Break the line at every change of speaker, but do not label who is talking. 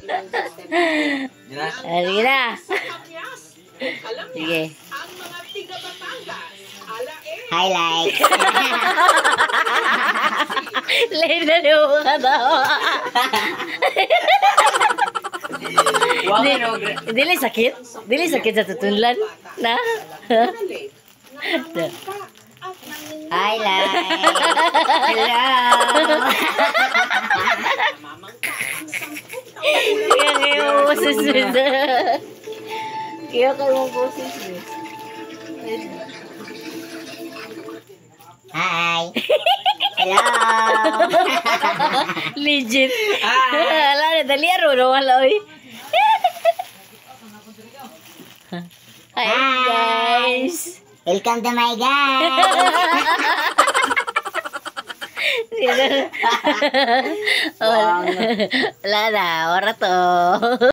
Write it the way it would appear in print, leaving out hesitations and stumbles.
Sige na. Sige.
Highlights.
Lena niyo ka daw. Dili sakit? Dili sakit sa tutunlan? Na?
Highlights. Hello.
Kaya kayo mo boses mo. Kaya kayo mo boses mo.
Hi. Hello.
Legit. Wala na, dali aro na wala oy. Hi guys.
Welcome to my guys.
Wala na, wala to.